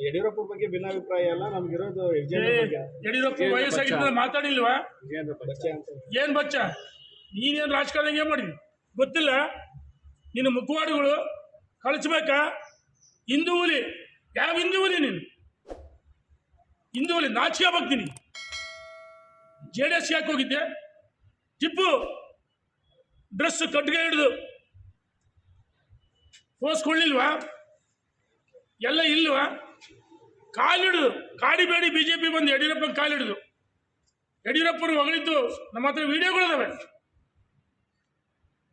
ಯಡಿಯೂರಪ್ಪ ಬಗ್ಗೆ ಭಿನ್ನಾಭಿಪ್ರಾಯ ಎಲ್ಲ ನಮ್ಗಿರೋದು ಯಡಿಯೂರಪ್ಪ ವಯಸ್ಸಾಗಿದ್ದ ಮಾತಾಡಿಲ್ವಾ? ಏನ್ ಬಚ್ಚ ನೀನೇನು ರಾಜಕಾರಣ ಏನ್ ಮಾಡಿದ್ವಿ ಗೊತ್ತಿಲ್ಲ? ನಿನ್ನ ಮುಖವಾಡಿಗಳು ಕಳಿಸ್ಬೇಕಾ? ಹಿಂದೂ ಹುಲಿ, ಯಾವ ಹಿಂದೂ ಹುಲಿ ನೀನು? ಹಿಂದೂ ಹುಲಿ ನಾಚಿಕೆ ಬರ್ತೀನಿ. JDS ಯಾಕೆ ಹೋಗಿದ್ದೆ? ಟಿಪ್ಪು ಡ್ರೆಸ್ ಕಟ್ಟಿಗೆ ಹಿಡಿದು ಪೋಸ್ಕೊಳ್ಳಿಲ್ವಾ? ಎಲ್ಲ ಇಲ್ವಾ? ಕಾಲಿಡುದು ಕಾಡಿಬೇಡಿ ಬಿಜೆಪಿ ಬಂದು ಯಡಿಯೂರಪ್ಪ ಕಾಲಿಡುದು. ಯಡಿಯೂರಪ್ಪರು ಹೊಗಳಿದ್ದು ನಮ್ಮ ಹತ್ರ ವಿಡಿಯೋಗಳಿದಾವೆ.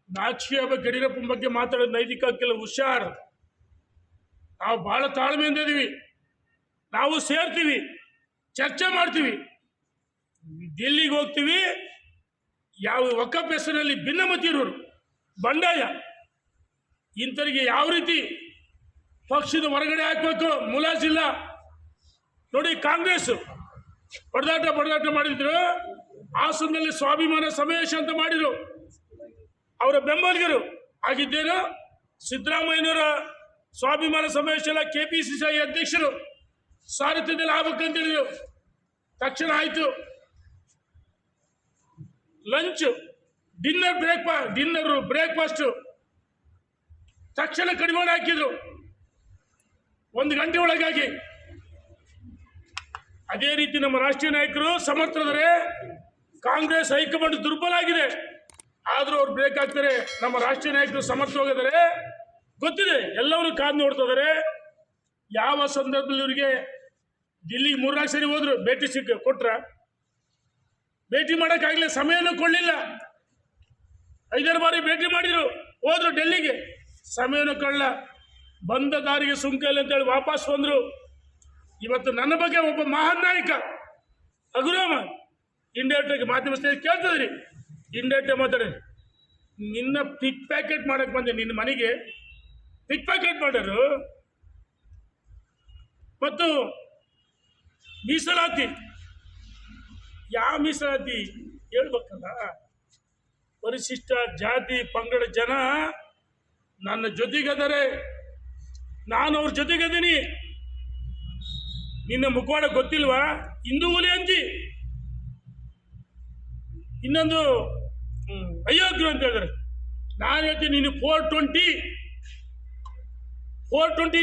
ನಾಚಿಕೆ ಆಗ್ಬೇಕು. ಯಡಿಯೂರಪ್ಪನ ಬಗ್ಗೆ ಮಾತಾಡೋದು ನೈತಿಕ ಹಕ್ಕಿಲ್ಲ. ಹುಷಾರ್. ನಾವು ಬಹಳ ತಾಳ್ಮೆಯಿಂದ ಇದೀವಿ. ನಾವು ಸೇರ್ತೀವಿ, ಚರ್ಚೆ ಮಾಡ್ತೀವಿ, ಡೆಲ್ಲಿಗೆ ಹೋಗ್ತೀವಿ. ಯಾವ ವಕಫ್ ಹೆಸರಿನಲ್ಲಿ ಭಿನ್ನಮತಿ ಇರೋರು ಬಂಡಾಯ ಇಂಥರಿಗೆ ಯಾವ ರೀತಿ ಪಕ್ಷದ ಹೊರಗಡೆ ಹಾಕಬೇಕು ಮುಲಾಜಿಲ್ಲ. ನೋಡಿ, ಕಾಂಗ್ರೆಸ್ ಬಡದಾಟ ಮಾಡಿದ್ರು. ಹಾಸನದಲ್ಲಿ ಸ್ವಾಭಿಮಾನ ಸಮಾವೇಶ ಅಂತ ಮಾಡಿದ್ರು. ಅವರ ಬೆಂಬಲಿಗರು ಆಗಿದ್ದೇನು ಸಿದ್ದರಾಮಯ್ಯನವರ ಸ್ವಾಭಿಮಾನ ಸಮಾವೇಶ ಎಲ್ಲ KPCC ಅಧ್ಯಕ್ಷರು ಸಾರಥ್ಯದಲ್ಲಿ ಆಗ್ಬೇಕಂತ ಹೇಳಿದ್ರು. ತಕ್ಷಣ ಆಯಿತು. ಲಂಚ್ ಡಿನ್ನರ್ ಬ್ರೇಕ್ಫಾಸ್ಟ್ ತಕ್ಷಣ ಕಡಿವಾಣ ಹಾಕಿದ್ರು 1 ಗಂಟೆ ಒಳಗಾಗಿ. ಅದೇ ರೀತಿ ನಮ್ಮ ರಾಷ್ಟ್ರೀಯ ನಾಯಕರು ಸಮರ್ಥರಿದ್ದಾರೆ. ಕಾಂಗ್ರೆಸ್ ಹೈಕಮಾಂಡ್ ದುರ್ಬಲ ಆಗಿದೆ, ಆದರೂ ಅವ್ರು ಬ್ರೇಕ್ ಆಗ್ತಾರೆ. ನಮ್ಮ ರಾಷ್ಟ್ರೀಯ ನಾಯಕರು ಸಮರ್ಥವಾಗಿದ್ದಾರೆ, ಗೊತ್ತಿದೆ, ಎಲ್ಲವನ್ನೂ ಕಾದು ನೋಡ್ತಾ ಇದ್ದಾರೆ. ಯಾವ ಸಂದರ್ಭದಲ್ಲಿ ಇವರಿಗೆ ದಿಲ್ಲಿಗೆ 3-4 ಸರಿ ಹೋದ್ರು, ಭೇಟಿ ಕೊಟ್ರ? ಭೇಟಿ ಮಾಡೋಕ್ಕಾಗಲಿಲ್ಲ, ಸಮಯನೂ ಕೊಡಲಿಲ್ಲ. 5 ಬಾರಿ ಭೇಟಿ ಮಾಡಿದ್ರು, ಹೋದ್ರು ಡೆಲ್ಲಿಗೆ, ಸಮಯನೂ ಕೊಡಲ್ಲ. ಬಂದ ದಾರಿಗೆ ಸುಂಕ ಇಲ್ಲ ಅಂತೇಳಿ ವಾಪಸ್ ಬಂದರು. ಇವತ್ತು ನನ್ನ ಬಗ್ಗೆ ಒಬ್ಬ ಮಹಾನ್ ನಾಯಕ ಅಗುರಾಮ ಇಂಡೈರೆಕ್ಟಾಗಿ ಮಾಧ್ಯಮ ಕೇಳ್ತದ್ರಿ, ಇಂಡೈರೆಕ್ಟಾಗಿ ಮಾತಾಡಿ ನಿನ್ನ ಪಿಕ್ ಪ್ಯಾಕೆಟ್ ಮಾಡಕ್ಕೆ ಬಂದೆ. ನಿನ್ನ ಮನೆಗೆ ಪಿಕ್ ಪ್ಯಾಕೆಟ್ ಮಾಡೋರು. ಮತ್ತು ಮೀಸಲಾತಿ, ಯಾವ ಮೀಸಲಾತಿ ಹೇಳ್ಬೇಕಲ್ಲ? ಪರಿಶಿಷ್ಟ ಜಾತಿ ಪಂಗಡ ಜನ ನನ್ನ ಜೊತೆಗದರೆ, ನಾನು ಅವ್ರ ಜೊತೆಗದೀನಿ. ನಿನ್ನ ಮುಖವಾಡ ಗೊತ್ತಿಲ್ವಾ? ಹಿಂದೂ ಹುಲಿ ಅಂತಿ. ಇನ್ನೊಂದು ಅಯೋಗ್ಯರು ಅಂತ ಹೇಳಿದ್ರೆ ನಾನು ಹೇಳ್ತೀನಿ, ನೀನು 420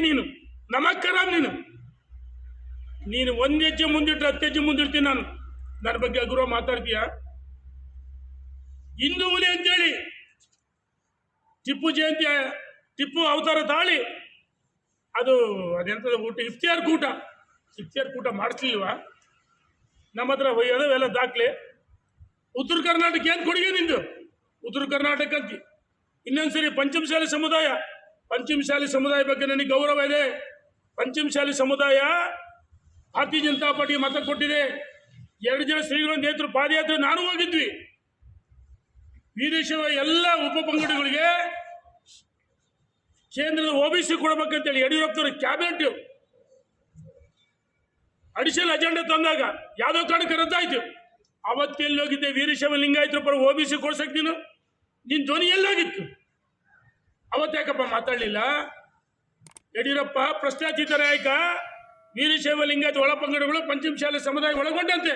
ನೀನು ನಮಕ್ಕರಾಮ್. ನೀನು 1 ಹೆಜ್ಜೆ ಮುಂದಿಟ್ಟು 10 ಹೆಜ್ಜೆ ಮುಂದಿಡ್ತೀನಿ ನಾನು. ನನ್ನ ಬಗ್ಗೆ ಅಗುರ ಮಾತಾಡ್ತೀಯ? ಹಿಂದೂ ಹುಲಿ ಅಂತೇಳಿ ಟಿಪ್ಪು ಜಯಂತಿ, ಟಿಪ್ಪು ಅವತಾರ ತಾಳಿ ಅದೆಂಥದ್ದು ಊಟ, ಇಫ್ತಿಯಾರ್ ಕೂಟ ಮಾಡಿಸ್ಲಿಲ್ವಾ? ನಮ್ಮ ಹತ್ರ ಅವೆಲ್ಲ ದಾಖಲೆ. ಉತ್ತರ ಕರ್ನಾಟಕ ಏನು ಕೊಡುಗೆ ನಿಂದು? ಉತ್ತರ ಕರ್ನಾಟಕ ಅಂತ ಇನ್ನೊಂದ್ಸರಿ ಪಂಚಮಶಾಲಿ ಸಮುದಾಯ ಬಗ್ಗೆ ನನಗೆ ಗೌರವ ಇದೆ. ಪಂಚಮಶಾಲಿ ಸಮುದಾಯ ಭಾರತೀಯ ಜನತಾ ಪಾರ್ಟಿ ಮತ ಕೊಟ್ಟಿದೆ. 2 ಜನ ಶ್ರೀಗಳ ನೇತೃತ್ವ ಪಾದಯಾತ್ರೆ ನಾನು ಹೋಗಿದ್ವಿ. ವೀರೇಶ್ವರ ಎಲ್ಲ ಉಪಪಂಗಡಗಳಿಗೆ ಕೇಂದ್ರದ OBC ಕೊಡಬೇಕಂತೇಳಿ ಯಡಿಯೂರಪ್ಪನವರ ಕ್ಯಾಬಿನೆಟ್ ಅಡಿಷನಲ್ ಅಜೆಂಡಾ ತಂದಾಗ ಯಾವುದೋ ಕಾರಣಕ್ಕೆ ರದ್ದಾಯಿತು. ಅವತ್ತೆಲ್ಲಿ ಹೋಗಿದ್ದೆ? ವೀರಶೈವ ಲಿಂಗಾಯತರ ಪರ OBC ಕೊಡ್ಸಕ್ಕೆ ನಿನ್ನ ಧ್ವನಿ ಎಲ್ಲೋಗಿತ್ತು? ಅವತ್ತ್ಯಾಕಪ್ಪ ಮಾತಾಡಲಿಲ್ಲ? ಯಡಿಯೂರಪ್ಪ ಪ್ರಶ್ನಾತೀತ ನಾಯಕ, ವೀರಶೈವ ಲಿಂಗಾಯತ ಒಳಪಂಗಡಗಳು ಪಂಚಮಶಾಲಿ ಸಮುದಾಯ ಒಳಗೊಂಡಂತೆ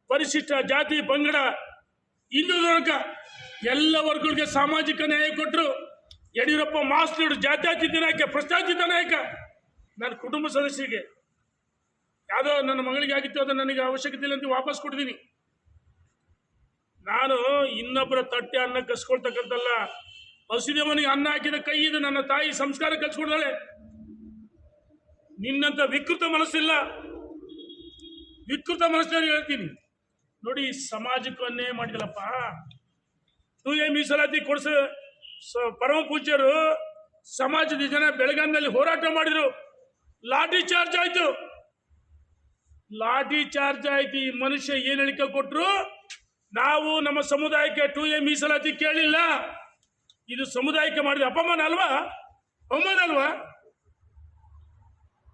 ಪರಿಶಿಷ್ಟ ಜಾತಿ ಪಂಗಡ ಹಿಂದೂ ವರ್ಗ ಎಲ್ಲ ವರ್ಗಗಳಿಗೆ ಸಾಮಾಜಿಕ ನ್ಯಾಯ ಕೊಟ್ಟರು. ಯಡಿಯೂರಪ್ಪ ಮಾಸ್ ಲೀಡರ್, ಜಾತ್ಯತೀತ ನಾಯಕ, ಪ್ರಶ್ನಾತೀತ ನಾಯಕ. ನನ್ನ ಕುಟುಂಬ ಸದಸ್ಯರಿಗೆ ಯಾವುದೋ ನನ್ನ ಮಗಳಿಗೆ ಆಗಿತ್ತು, ಅದು ನನಗೆ ಅವಶ್ಯಕತೆ ಇಲ್ಲ ಅಂತ ವಾಪಸ್ ಕೊಡ್ತೀನಿ. ನಾನು ಇನ್ನೊಬ್ಬರ ತಟ್ಟೆ ಅನ್ನ ಕಸ್ಕೊಳ್ತಕ್ಕಂಥಲ್ಲ. ಹಸಿದ ಮನೆಗೆ ಅನ್ನ ಹಾಕಿದ ಕೈ ಇದು. ನನ್ನ ತಾಯಿ ಸಂಸ್ಕಾರ ಕಲ್ಸ್ಕೊಡ್ತಾಳೆ. ನಿನ್ನಂತ ವಿಕೃತ ಮನಸ್ಸಿಲ್ಲ. ವಿಕೃತ ಮನಸ್ಸಿನ ಹೇಳ್ತೀನಿ ನೋಡಿ. ಸಮಾಜಕ್ಕೂ ಅನ್ಯಾಯ ಮಾಡಿದಲ್ಲಪ್ಪ. 2A ಮೀಸಲಾತಿ ಕೊಡಿಸ ಪರಮ ಪೂಜ್ಯರು ಸಮಾಜದ ಜನ ಬೆಳಗಾವಿನಲ್ಲಿ ಹೋರಾಟ ಮಾಡಿದ್ರು. ಲಾಠಿ ಚಾರ್ಜ್ ಆಯ್ತು. ಈ ಮನುಷ್ಯ ಏನು ಹೇಳಿಕೆ ಕೊಟ್ಟರು? ನಾವು ನಮ್ಮ ಸಮುದಾಯಕ್ಕೆ 2A ಮೀಸಲಾತಿ ಕೇಳಿಲ್ಲ. ಇದು ಸಮುದಾಯಕ್ಕೆ ಮಾಡಿದ ಅಪಮಾನ ಅಲ್ವಾ?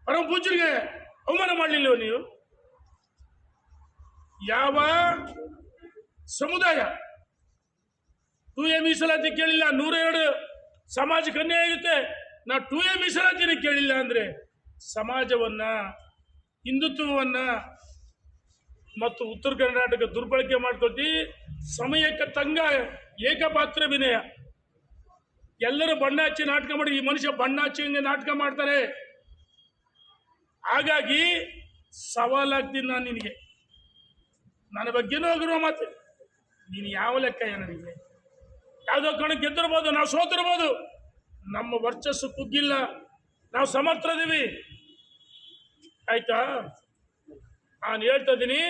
ಪರಮ ಪೂಜ್ಯರಿಗೆ ಅವಮಾನ ಮಾಡಲಿಲ್ಲ ನೀವು? ಯಾವ ಸಮುದಾಯ 2A ಮೀಸಲಾತಿ ಕೇಳಿಲ್ಲ? 102 ಸಮಾಜಕ್ಕೆ ಅನ್ಯಾಯ ಆಗುತ್ತೆ. ನಾ 2A ಮೀಸಲಾತಿನ ಕೇಳಿಲ್ಲ ಅಂದ್ರೆ ಸಮಾಜವನ್ನು, ಹಿಂದುತ್ವವನ್ನು ಮತ್ತು ಉತ್ತರ ಕರ್ನಾಟಕ ದುರ್ಬಳಕೆ ಮಾಡ್ಕೊತಿ ಸಮಯಕ್ಕೆ ತಂಗ ಏಕಪಾತ್ರಾಭಿನಯ. ಎಲ್ಲರೂ ಬಣ್ಣ ಹಚ್ಚಿ ನಾಟಕ ಮಾಡಿ, ಈ ಮನುಷ್ಯ ಬಣ್ಣ ಹಚ್ಚಿ ನಾಟಕ ಮಾಡ್ತಾರೆ. ಹಾಗಾಗಿ ಸವಾಲಾಗ್ತೀನಿ ನಾನು ನಿನಗೆ, ನನ್ನ ಬಗ್ಗೆನೂ ಆಗಿರುವ ಮಾತು. ನೀನು ಯಾವ ಲೆಕ್ಕ ನನಗೆ? ಯಾವುದೋ ಕಣ ಗೆದ್ದಿರ್ಬೋದು, ನಾವು ಸೋತಿರ್ಬೋದು, ನಮ್ಮ ವರ್ಚಸ್ಸು ಕುಗ್ಗಿಲ್ಲ, ನಾವು ಸಮರ್ಥರಿದ್ದೀವಿ. ಆಯ್ತಾ? ನಾನು ಹೇಳ್ತಾ ಇದ್ದೀನಿ,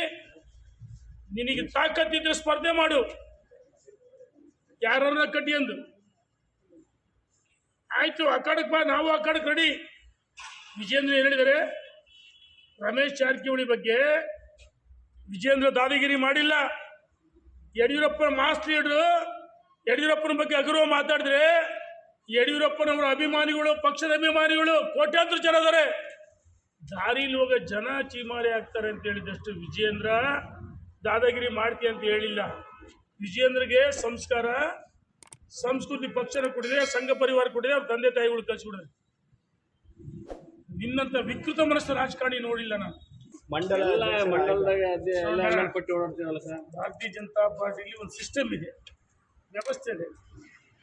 ನಿನಗೆ ತಾಕತ್ತಿದ್ರೆ ಸ್ಪರ್ಧೆ ಮಾಡು, ಯಾರನ್ನ ಕಟ್ಟಿ ಅಂದು. ಆಯ್ತು, ಆ ಕಡೆಗೆ ಬಾ, ನಾವು ಆ ಕಡೆಗೆ ರೆಡಿ. ವಿಜೇಂದ್ರ ಏನು ಹೇಳಿದ್ದಾರೆ? ರಮೇಶ್ ಜಾರಕಿಹೊಳಿ ಬಗ್ಗೆ ವಿಜೇಂದ್ರ ದಾದಾಗಿರಿ ಮಾಡಿಲ್ಲ. ಯಡಿಯೂರಪ್ಪನ ಮಾಸ್ ಲೀಡರು ಯಡಿಯೂರಪ್ಪನ ಬಗ್ಗೆ ಅಗೌರವ ಮಾತಾಡಿದ್ರೆ, ಯಡಿಯೂರಪ್ಪನವರ ಅಭಿಮಾನಿಗಳು, ಪಕ್ಷದ ಅಭಿಮಾನಿಗಳು ಕೋಟ್ಯಾಂತರ ಜನ ಇದ್ದಾರೆ. ದಾರಿಲಿ ಹೋಗೋ ಜನ ಚೀಮಾರಿ ಆಗ್ತಾರೆ ಅಂತ ಹೇಳಿದಷ್ಟು ವಿಜೇಂದ್ರ ದಾದಾಗಿರಿ ಮಾಡ್ತೀಯ ಅಂತ ಹೇಳಿಲ್ಲ. ವಿಜೇಂದ್ರಗೆ ಸಂಸ್ಕಾರ, ಸಂಸ್ಕೃತಿ ಪಕ್ಷನ ಕೊಟ್ಟಿದೆ, ಸಂಘ ಪರಿವಾರ ಕೊಟ್ಟಿದೆ, ಅವ್ರ ತಂದೆ ತಾಯಿಗಳು ಕಳಿಸ್ಕೊಡಿದೆ. ನಿನ್ನಂತ ವಿಕೃತ ಮನಸ್ಸು ರಾಜಕಾರಣಿ ನೋಡಿಲ್ಲ ನಾನು. ಮಂಡಲದಾಗ ಪಟ್ಟಿ ಓಡಾಡ್ತೀವಲ್ಲ ಸರ್. ಭಾರತೀಯ ಜನತಾ ಪಾರ್ಟಿಲಿ ಒಂದು ಸಿಸ್ಟಮ್ ಇದೆ, ವ್ಯವಸ್ಥೆ ಇದೆ.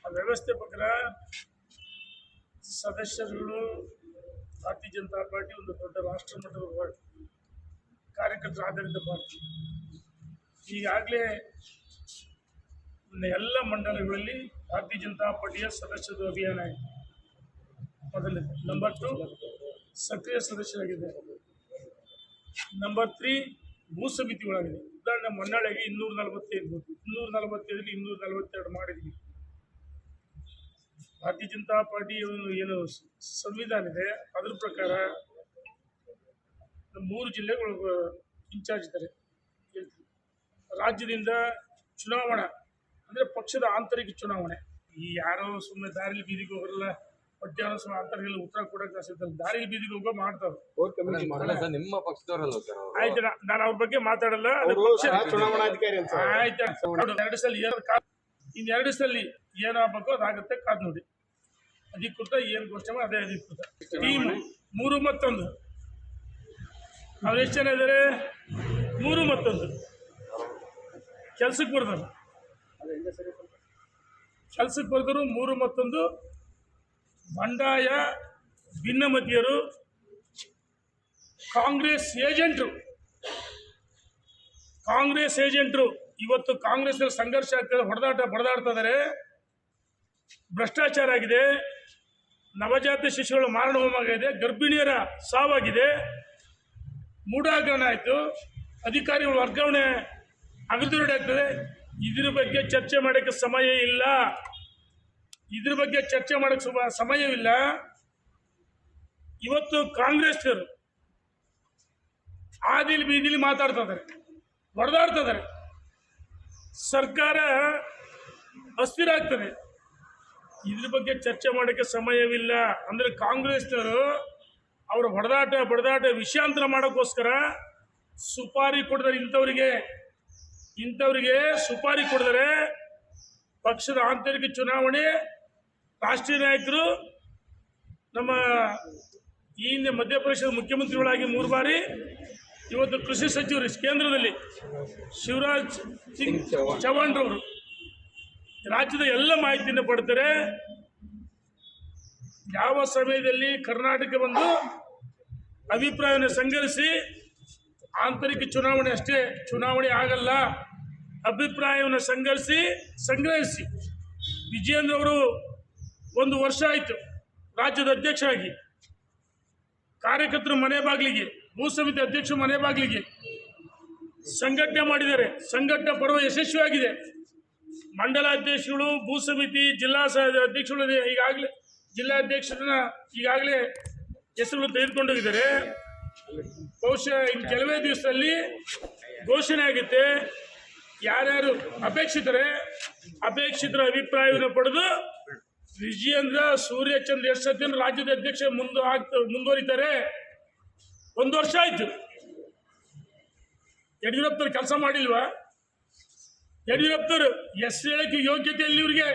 ಆ ವ್ಯವಸ್ಥೆ ಪ್ರಕಾರ ಸದಸ್ಯರುಗಳು, ಭಾರತೀಯ ಜನತಾ ಪಾರ್ಟಿ ಒಂದು ದೊಡ್ಡ ರಾಷ್ಟ್ರ ಮಟ್ಟದ ಪಾರ್ಟಿ, ಕಾರ್ಯಕರ್ತರ ಆಧಾರಿತ ಪಾರ್ಟಿ. ಈಗಾಗಲೇ ಎಲ್ಲ ಮಂಡಲಗಳಲ್ಲಿ ಭಾರತೀಯ ಜನತಾ ಪಾರ್ಟಿಯ ಸದಸ್ಯರ ಅಭಿಯಾನ ಇದೆ. ಮೊದಲನೇ. ನಂಬರ್ 2 ಸಕ್ರಿಯ ಸದಸ್ಯರಾಗಿದೆ. ನಂಬರ್ 3 ಭೂ ಸಮಿತಿ ಒಳಗಿದೆ. ಉದಾಹರಣೆ ಮನ್ನಾಳೆಗೆ 245 245 242 ಮಾಡಿದ್ವಿ. ಭಾರತೀಯ ಜನತಾ ಪಾರ್ಟಿ ಏನು ಸಂವಿಧಾನ ಇದೆ ಅದ್ರ ಪ್ರಕಾರ 3 ಜಿಲ್ಲೆಗಳು ಇನ್ಚಾರ್ಜ್ ಇದ್ದಾರೆ. ರಾಜ್ಯದಿಂದ ಚುನಾವಣಾ ಅಂದರೆ ಪಕ್ಷದ ಆಂತರಿಕ ಚುನಾವಣೆ. ಈ ಯಾರೋ ಸುಮ್ಮನೆ ದಾರಿಲಿ ಬೀದಿಗೆ ಹೋಗಲ್ಲ, ಮಧ್ಯಾಹ್ನ ಸುಮ್ಮನೆ ಆಂತರಿಕ ಉತ್ತರ ಕೊಡೋಕೆ ಸಿಗ್ತಲ್ಲ, ದಾರಿಲಿ ಬೀದಿಗೆ ಹೋಗೋ ಮಾಡ್ತಾರೆ. ನಿಮ್ಮ ಪಕ್ಷದವರಲ್ಲ ಸರ್? ಆಯ್ತು, ನಾನು ಅವ್ರ ಬಗ್ಗೆ ಮಾತಾಡಲ್ಲ. ಚುನಾವಣಾಧಿಕಾರಿ ಅಂತ ಆಯ್ತು, 2 ಸಲ ಇನ್ನು 2 ಸಲ ಏನಾಗಬೇಕು ಅದಾಗುತ್ತೆ, ಕಾದು ನೋಡಿ. ಅಧಿಕೃತ ಏನು ಘೋಷಣೆ ಅದೇ ಅಧಿಕೃತ. ಟೀಮ್ 3 ಮತ್ತೊಂದು, ಅವ್ರು ಎಷ್ಟು ಜನ ಇದ್ದಾರೆ? 3 ಮತ್ತೊಂದು ಕೆಲ್ಸಕ್ಕೆ ಬರ್ತಾರೆ. ಕೆಲ್ಸಕ್ಕೆ ಬರ್ದರು 3 ಮತ್ತೊಂದು. ಬಂಡಾಯ, ಭಿನ್ನಮತೀಯರು, ಕಾಂಗ್ರೆಸ್ ಏಜೆಂಟ್ರು ಇವತ್ತು ಕಾಂಗ್ರೆಸ್ನಲ್ಲಿ ಸಂಘರ್ಷ ಆಗ್ತದೆ, ಬಡದಾಡ್ತಾ ಇದ್ದಾರೆ. ಭ್ರಷ್ಟಾಚಾರ ಆಗಿದೆ, ನವಜಾತ ಶಿಶುಗಳ ಮಾರಣ ಹೋಮ ಆಗಿದೆ, ಗರ್ಭಿಣಿಯರ ಸಾವಾಗಿದೆ, ಮೂಢಾಗರಣ ಆಯಿತು, ಅಧಿಕಾರಿಗಳ ವರ್ಗಾವಣೆ ಅಗದುರುಡೆ ಆಗ್ತದೆ. ಇದ್ರ ಬಗ್ಗೆ ಚರ್ಚೆ ಮಾಡೋಕ್ಕೆ ಸಮಯ ಇಲ್ಲ. ಸಮಯವಿಲ್ಲ. ಇವತ್ತು ಕಾಂಗ್ರೆಸ್ನವರು ಆದಿಲ್ ಬೀದಿಲಿ ಮಾತಾಡ್ತಾ ಇದ್ದಾರೆ, ಹೊಡೆದಾಡ್ತಾ ಇದ್ದಾರೆ. ಸರ್ಕಾರ ಅಸ್ಥಿರ ಆಗ್ತದೆ. ಇದ್ರ ಬಗ್ಗೆ ಚರ್ಚೆ ಮಾಡೋಕ್ಕೆ ಸಮಯವಿಲ್ಲ. ಅಂದರೆ ಕಾಂಗ್ರೆಸ್ನವರು ಅವರ ಬಡದಾಟ ವಿಷಯಾಂತರ ಮಾಡೋಕ್ಕೋಸ್ಕರ ಸುಪಾರಿ ಕೊಡ್ತಾರೆ. ಇಂಥವ್ರಿಗೆ ಸುಪಾರಿ ಕೊಡಿದರೆ ಪಕ್ಷದ ಆಂತರಿಕ ಚುನಾವಣೆ, ರಾಷ್ಟ್ರೀಯ ನಾಯಕರು, ನಮ್ಮ ಈ ಹಿಂದೆ ಮಧ್ಯಪ್ರದೇಶದ ಮುಖ್ಯಮಂತ್ರಿಗಳಾಗಿ 3 ಬಾರಿ, ಇವತ್ತು ಕೃಷಿ ಸಚಿವರು ಕೇಂದ್ರದಲ್ಲಿ ಶಿವರಾಜ್ ಸಿಂಗ್ ಚೌಹಾಣ್ರವರು ರಾಜ್ಯದ ಎಲ್ಲ ಮಾಹಿತಿಯನ್ನು ಪಡ್ತಾರೆ. ಯಾವ ಸಮಯದಲ್ಲಿ ಕರ್ನಾಟಕ ಬಂದು ಅಭಿಪ್ರಾಯವನ್ನು ಸಂಗ್ರಹಿಸಿ, ಆಂತರಿಕ ಚುನಾವಣೆ ಅಷ್ಟೇ, ಚುನಾವಣೆ ಆಗಲ್ಲ, ಅಭಿಪ್ರಾಯವನ್ನು ಸಂಗ್ರಹಿಸಿ. ವಿಜೇಂದ್ರ ಅವರು 1 ವರ್ಷ ಆಯಿತು ರಾಜ್ಯದ ಅಧ್ಯಕ್ಷರಾಗಿ, ಕಾರ್ಯಕರ್ತರು ಮನೆ ಬಾಗಿಲಿಗೆ, ಭೂ ಸಮಿತಿ ಅಧ್ಯಕ್ಷರು ಮನೆ ಬಾಗಿಲಿಗೆ ಸಂಘಟನೆ ಮಾಡಿದ್ದಾರೆ. ಸಂಘಟನೆ ಪರ್ವ ಯಶಸ್ವಿಯಾಗಿದೆ. ಮಂಡಲ ಅಧ್ಯಕ್ಷಗಳು, ಭೂ ಸಮಿತಿ, ಜಿಲ್ಲಾ ಅಧ್ಯಕ್ಷಗಳು ಈಗಾಗಲೇ ಜಿಲ್ಲಾಧ್ಯಕ್ಷರನ್ನ ಈಗಾಗಲೇ ಹೆಸರುಗಳು ತೆಗೆದುಕೊಂಡೋಗಿದ್ದಾರೆ. ಬಹುಶಃ ಇನ್ನು ಕೆಲವೇ ದಿವಸದಲ್ಲಿ ಘೋಷಣೆ ಆಗುತ್ತೆ. ಯಾರ್ಯಾರು ಅಪೇಕ್ಷಿತರ ಅಭಿಪ್ರಾಯವನ್ನು ಪಡೆದು ವಿಜಯೇಂದ್ರ ಸೂರ್ಯಚಂದ್ರ ಎಷ್ಟು ಸತ್ಯ ರಾಜ್ಯದ ಅಧ್ಯಕ್ಷ ಮುಂದುವರಿತಾರೆ. 1 ವರ್ಷ ಆಯಿತು. ಯಡಿಯೂರಪ್ಪನವ್ರು ಕೆಲಸ ಮಾಡಿಲ್ವಾ? ಯಡಿಯೂರಪ್ಪನವರು ಹೆಸರು ಹೇಳಕ್ಕೆ ಯೋಗ್ಯತೆ ಎಲ್ಲಿ ಇವ್ರಿಗೆ?